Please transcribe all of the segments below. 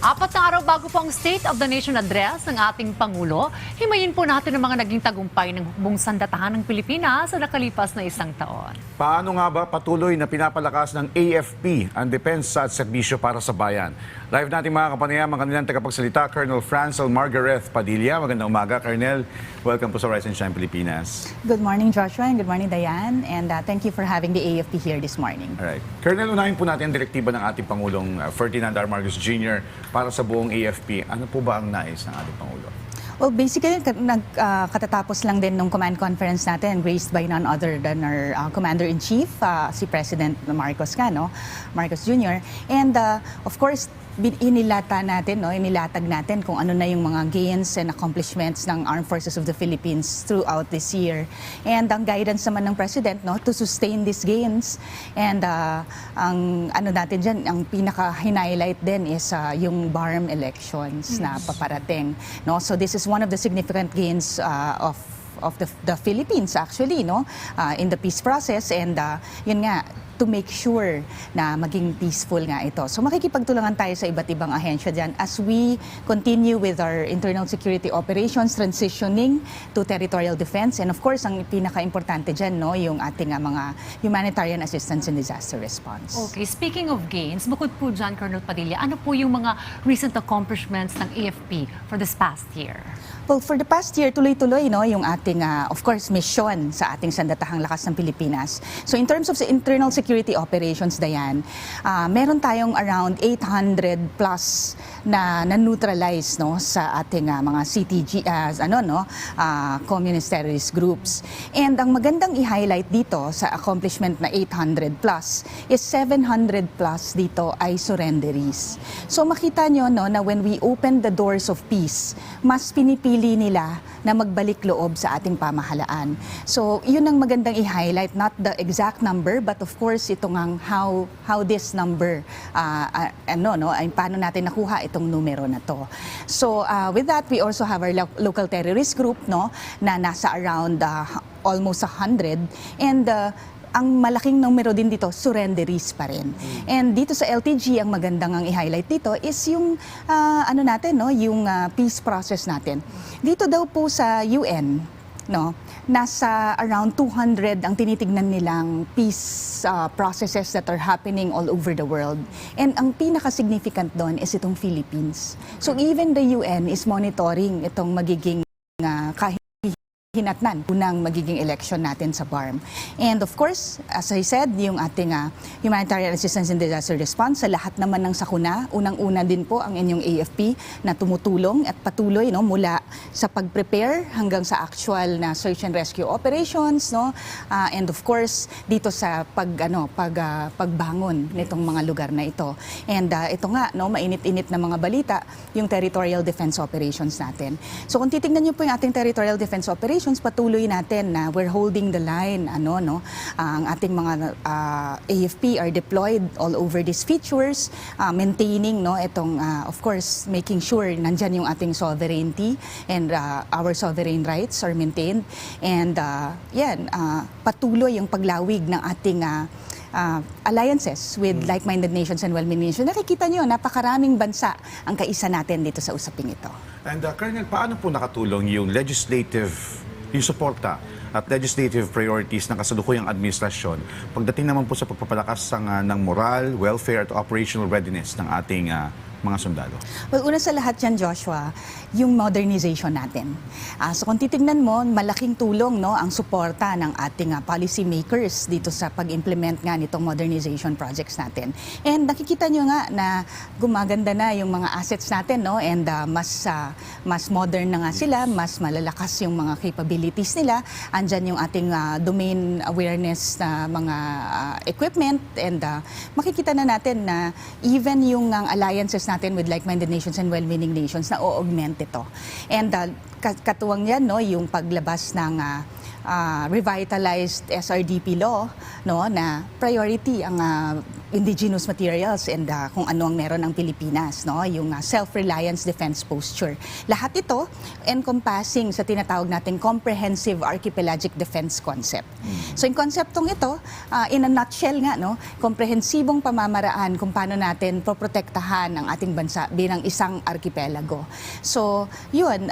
4 na araw bago po ang State of the Nation Address ng ating Pangulo, himayin po natin ang mga naging tagumpay ng hukbong sandatahan ng Pilipinas sa nakalipas na isang taon. Paano nga ba patuloy na pinapalakas ng AFP ang depensa at serbisyo para sa bayan? Live natin mga kapanayam ang kanilang tagapagsalita, Colonel Francel Margareth Padilla. Magandang umaga, Colonel. Welcome po sa Rise and Shine Pilipinas. Good morning, Joshua, and good morning, Diane. And thank you for having the AFP here this morning. Alright. Colonel, unahin po natin ang direktiba ng ating Pangulong Ferdinand R. Marcos Jr. para sa buong AFP. Ano po ba ang nais ng ating Pangulo? Well, basically, katatapos lang din ng command conference natin, graced by none other than our Commander-in-Chief, si President Marcos Marcos Jr. And of course, inilatag natin kung ano na yung mga gains and accomplishments ng Armed Forces of the Philippines throughout this year. And ang guidance naman ng President to sustain these gains. And ang natin dyan, ang pinaka-highlight din is yung BARM elections na paparating. So this is one of the significant gains of the Philippines actually in the peace process, and yun nga, to make sure na maging peaceful nga ito. So makikipagtulungan tayo sa iba't ibang ahensya dyan as we continue with our internal security operations, transitioning to territorial defense, and of course, ang pinaka-importante dyan, yung ating mga humanitarian assistance and disaster response. Okay, speaking of gains, bukod po dyan, Colonel Padilla, ano po yung mga recent accomplishments ng AFP for this past year? Well, for the past year, tuloy-tuloy yung ating, of course, mission sa ating sandatahang lakas ng Pilipinas. So in terms of the internal security operations, Diane, meron tayong around 800 plus na neutralize sa ating mga CTG, communist terrorist groups. And ang magandang i-highlight dito sa accomplishment na 800 plus is 700 plus dito ay surrenderies. So makita nyo na when we open the doors of peace, mas pinipili nila na magbalik loob sa ating pamahalaan. So, yun ang magandang i-highlight, not the exact number, but of course, itong ang how this number, paano natin nakuha itong numero na to. So, with that, we also have our local terrorist group, na nasa around almost 100, and ang malaking numero din dito, surrenderies pa rin. And dito sa LTG, ang magandang ang i-highlight dito is yung, yung peace process natin. Dito daw po sa UN, nasa around 200 ang tinitignan nilang peace processes that are happening all over the world. And ang pinaka-significant doon is itong Philippines. So even the UN is monitoring itong magiging hinatnan unang magiging election natin sa BARM. And of course, as I said, yung ating humanitarian assistance and disaster response sa lahat naman ng sakuna, unang-una din po ang inyong AFP na tumutulong at patuloy mula sa pag-prepare hanggang sa actual na search and rescue operations, and of course dito sa pagbangon nitong mga lugar na ito. And ito nga, mainit-init na mga balita, yung territorial defense operations natin. So kung titingnan niyo po yung ating territorial defense operations, patuloy natin na we're holding the line. Ang ating mga AFP are deployed all over these features, maintaining itong of course making sure nandyan yung ating sovereignty and our sovereign rights are maintained, and patuloy yung paglawig ng ating alliances with like-minded nations and well-meaning nations. Nakikita nyo, napakaraming bansa ang kaisa natin dito sa usaping ito. And Colonel, paano po nakatulong yung yung suporta at legislative priorities ng kasalukuyang administrasyon pagdating naman po sa pagpapalakas ng moral, welfare at operational readiness ng ating mga sundalo? Well, una sa lahat yan, Joshua, yung modernization natin. So kung titignan mo, malaking tulong ang suporta ng ating policy makers dito sa pag-implement nga nitong modernization projects natin. And nakikita nyo nga na gumaganda na yung mga assets natin, and mas modern na nga sila, mas malalakas yung mga capabilities nila. Andyan yung ating domain awareness na mga equipment, and makikita na natin na even yung alliances natin with like-minded nations and well-meaning nations na o-augment ito. And katuwang yan, yung paglabas ng revitalized SRDP law, no, na priority ang indigenous materials and kung ano ang meron ng Pilipinas, no, yung self-reliance defense posture. Lahat ito encompassing sa tinatawag nating comprehensive archipelagic defense concept. So yung konseptong ito, in a nutshell nga, no, komprehensibong pamamaraan kung paano natin poprotektahan ang ating bansa bilang isang archipelago. So yun,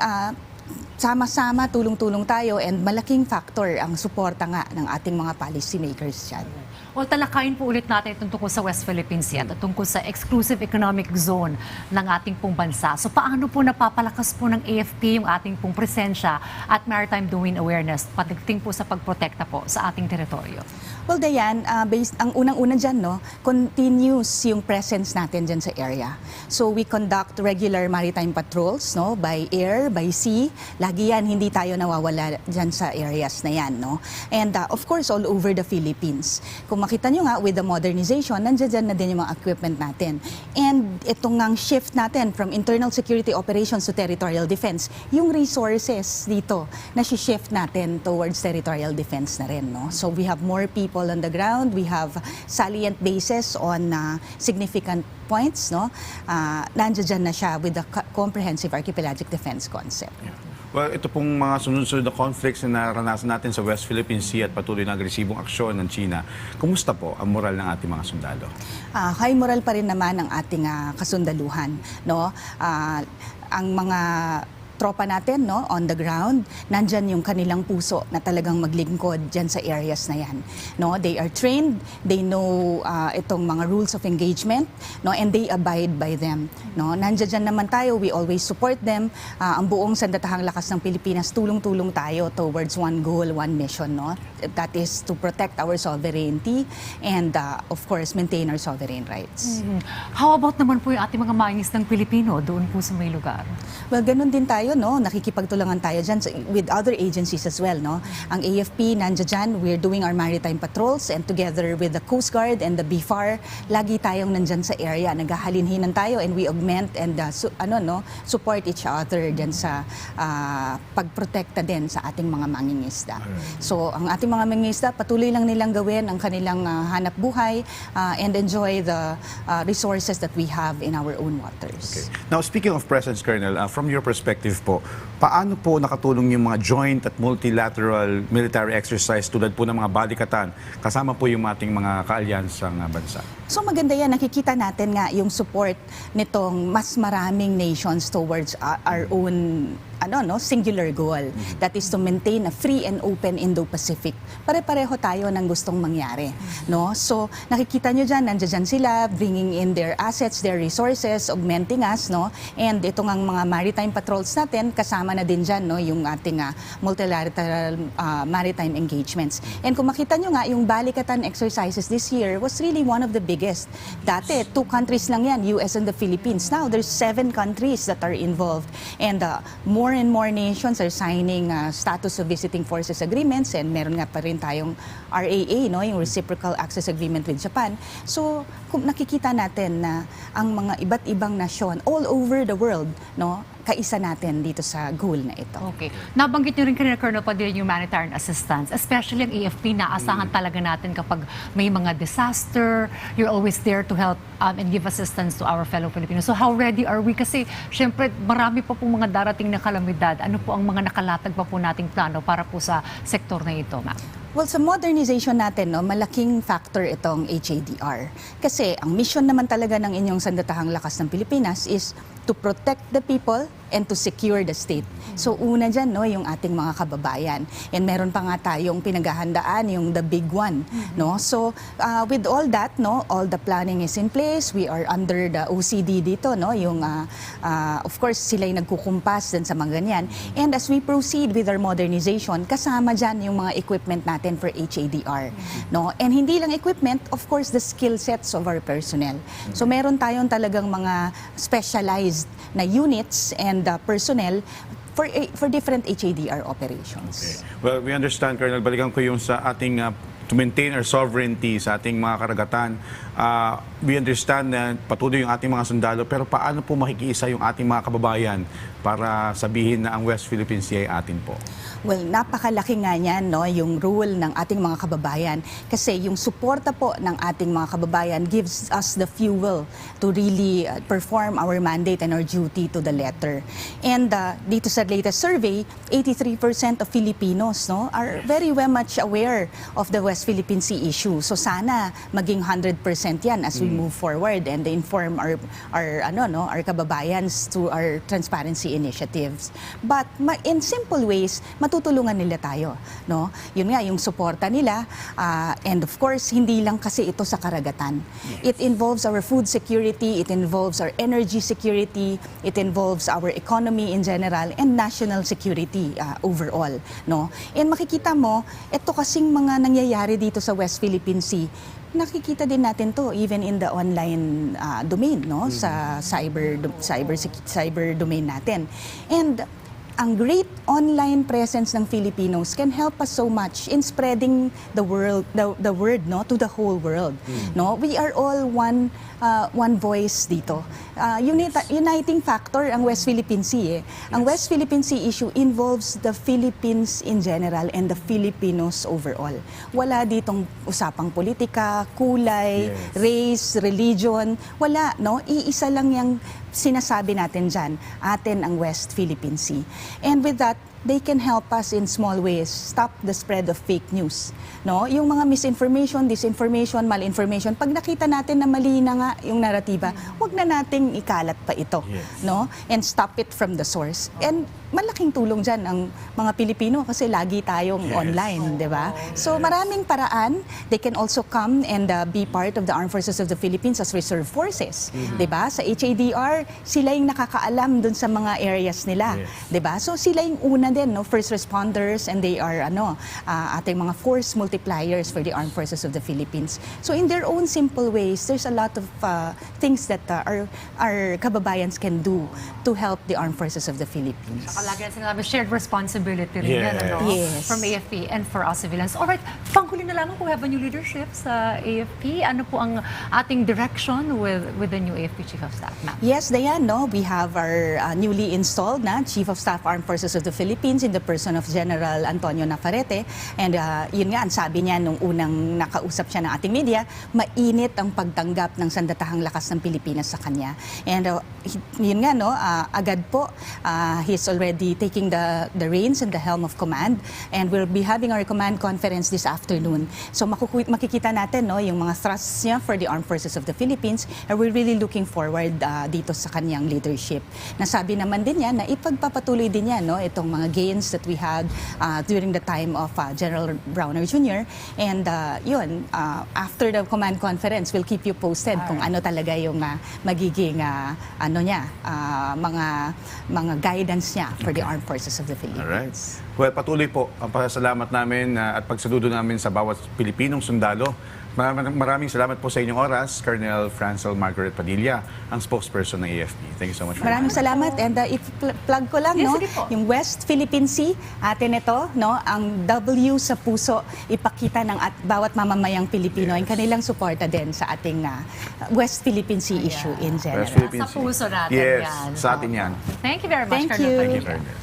sama-sama, tulong-tulong tayo, and malaking factor ang suporta nga ng ating mga policy makers dyan. Well, talakayin po ulit natin itong tungkol sa West Philippine Sea at tungkol sa exclusive economic zone ng ating pong bansa. So paano po napapalakas po ng AFP yung ating pong presensya at maritime domain awareness pagdating po sa pagprotekta po sa ating teritoryo? Well, Dayan, ang unang-una dyan, no, continuous yung presence natin dyan sa area. So we conduct regular maritime patrols, no, by air, by sea. Lagi yan, hindi tayo nawawala dyan sa areas na yan, no. And of course, all over the Philippines. Kung makita nyo nga, with the modernization, nandiyan na din yung mga equipment natin. And itong ngang shift natin from internal security operations to territorial defense, yung resources dito, na-shift natin towards territorial defense na rin, no. So we have more people on the ground, we have salient bases on significant points, no. Nandiyan na siya with the comprehensive archipelagic defense concept. Well, ito pong mga sunod-sunod na conflicts na naranasan natin sa West Philippine Sea at patuloy na agresibong aksyon ng China, kumusta po ang moral ng ating mga sundalo? High moral pa rin naman ang ating kasundaluhan, no? Ang mga tropa natin, no, on the ground, nandyan yung kanilang puso na talagang maglingkod dyan sa areas na yan, no. They are trained, they know itong mga rules of engagement, no, and they abide by them, no. Nandyan dyan naman tayo, we always support them. Ang buong Sandatahang Lakas ng Pilipinas, tulong-tulong tayo towards one goal, one mission, no. That is to protect our sovereignty and of course maintain our sovereign rights. How about naman po yung ating mga mangingisdang Pilipino doon po sa may lugar? Well, ganun din tayo, no? Nakikipagtulungan tayo dyan with other agencies as well, no? Ang AFP, nandiyan dyan, we're doing our maritime patrols, and together with the Coast Guard and the BFAR, lagi tayong nandyan sa area. Naghahalinhinan tayo and we augment and support each other dyan sa pagprotekta din sa ating mga mangingisda. So, ang ating mga mangingisda, patuloy lang nilang gawin ang kanilang hanap buhay and enjoy the resources that we have in our own waters. Okay. Now, speaking of presence, Colonel, from your perspective po, paano po nakatulong yung mga joint at multilateral military exercise tulad po ng mga balikatan kasama po yung ating mga kaalyansang bansa? So maganda yan, nakikita natin nga yung support nitong mas maraming nations towards our own singular goal. That is to maintain a free and open Indo-Pacific. Pare-pareho tayo ng gustong mangyari, no? So nakikita nyo dyan, nandiyan sila, bringing in their assets, their resources, augmenting us, no? And itong ang mga maritime patrols natin, kasama na din dyan, no, yung ating multilateral maritime engagements. And kung makita nyo nga, yung balikatan exercises this year was really one of the biggest. Dati, 2 countries lang yan, US and the Philippines. Now, there's 7 countries that are involved. And more and more nations are signing status of visiting forces agreements, and meron nga pa rin tayong RAA, no, yung Reciprocal Access Agreement with Japan. So, kung nakikita natin na ang mga iba't ibang nasyon all over the world, no, kaisa natin dito sa goal na ito. Okay. Nabanggit niyo rin kanina, Colonel Padilla, yung humanitarian assistance, especially ang AFP, naasahan talaga natin kapag may mga disaster, you're always there to help and give assistance to our fellow Filipinos. So how ready are we? Kasi syempre marami pa po mga darating na kalamidad. Ano po ang mga nakalatag pa po nating plano para po sa sektor na ito, ma'am? Well, sa modernization natin, no, malaking factor itong HADR. Kasi ang mission naman talaga ng inyong Sandatahang Lakas ng Pilipinas is to protect the people and to secure the state. So una dyan, no, yung ating mga kababayan. And meron pa nga tayong pinaghahandaan, yung the big one, no. So with all that, no, all the planning is in place. We are under the OCD dito, no, yung of course sila'y nagkukumpas din sa mga ganyan. And as we proceed with our modernization, kasama dyan yung mga equipment natin for HADR, no. And hindi lang equipment, of course the skill sets of our personnel. So meron tayong talagang mga specialized na units and personnel for different HADR operations. Okay. Well, we understand, Colonel, balikan ko yung sa ating to maintain our sovereignty sa ating mga karagatan. We understand na patuloy yung ating mga sundalo, pero paano po makikiisa yung ating mga kababayan para sabihin na ang West Philippine Sea ay atin po? Well, napakalaki nga niyan, no, yung role ng ating mga kababayan. Kasi yung suporta po ng ating mga kababayan gives us the fuel to really perform our mandate and our duty to the letter. And dito sa latest survey, 83% of Filipinos, no, are very well much aware of the West Philippine Sea issue. So sana maging 100% yan as we move forward and inform our kababayans through our transparency initiatives. But in simple ways, matutulungan nila tayo, no? Yun nga, yung suporta nila, and of course, hindi lang kasi ito sa karagatan. It involves our food security, it involves our energy security, it involves our economy in general, and national security overall, no? And makikita mo, ito kasing mga nangyayari dito sa West Philippine Sea, nakikita din natin to even in the online domain, no, sa cyber domain natin. And ang great online presence ng Filipinos can help us so much in spreading the word, no, to the whole world. No, we are all one voice dito. Uniting factor ang West Philippine Sea. Ang West Philippine Sea issue involves the Philippines in general and the Filipinos overall. Wala ditong usapang politika, kulay, race, religion. Wala, no? Iisa lang yung sinasabi natin dyan, atin ang West Philippine Sea. And with that, they can help us in small ways stop the spread of fake news. No? Yung mga misinformation, disinformation, malinformation, pag nakita natin na mali na nga yung naratiba, wag na nating ikalat pa ito. No? And stop it from the source. And malaking tulong dyan ang mga Pilipino kasi lagi tayong online, di ba? So maraming paraan. They can also come and be part of the Armed Forces of the Philippines as reserve forces. Di ba? Sa HADR, sila yung nakakaalam dun sa mga areas nila. Di ba? So sila yung una din, no? First responders, and they are ating mga force multipliers for the Armed Forces of the Philippines. So in their own simple ways, there's a lot of things that our kababayans can do to help the Armed Forces of the Philippines. Lagi na sinabi, shared responsibility rin yan, ano? Yes. From AFP and for us civilians. Alright, panghuli na lamang, we have a new leadership sa AFP. Ano po ang ating direction with the new AFP Chief of Staff, ma'am? Yes, Dayan, no? We have our newly installed Chief of Staff Armed Forces of the Philippines in the person of General Antonio Navarrete. And yun nga, ang sabi niya nung unang nakausap siya ng ating media, mainit ang pagtanggap ng sandatahang lakas ng Pilipinas sa kanya. And yun nga, no? Agad po, he's already taking the reins and the helm of command. And we'll be having our command conference this afternoon. So makikita natin, no, yung mga thrusts niya for the Armed Forces of the Philippines. And we're really looking forward dito sa kanyang leadership. Nasabi naman din niya na ipagpapatuloy din niya, no, itong mga gains that we had during the time of General Browner Jr. And yun, after the command conference, we'll keep you posted kung ano talaga yung magiging mga guidance niya for the Armed Forces of the Philippines. Alright. Well, patuloy po ang pasasalamat namin at pagsaludo namin sa bawat Pilipinong sundalo. Maraming salamat po sa inyong oras, Colonel Francel Margaret Padilla, ang spokesperson ng AFP. Thank you so much for Maraming salamat. And plug ko lang, Yes, no, sige po. yung West Philippine Sea, atin ito, no, ang W sa puso, ipakita ng bawat mamamayang Pilipino, yung kanilang suporta din sa ating West Philippine Sea issue in general. West Philippine Sa puso natin Yes, yan. sa atin yan. Thank you very much, Thank Colonel you. Padilla. Thank you very much.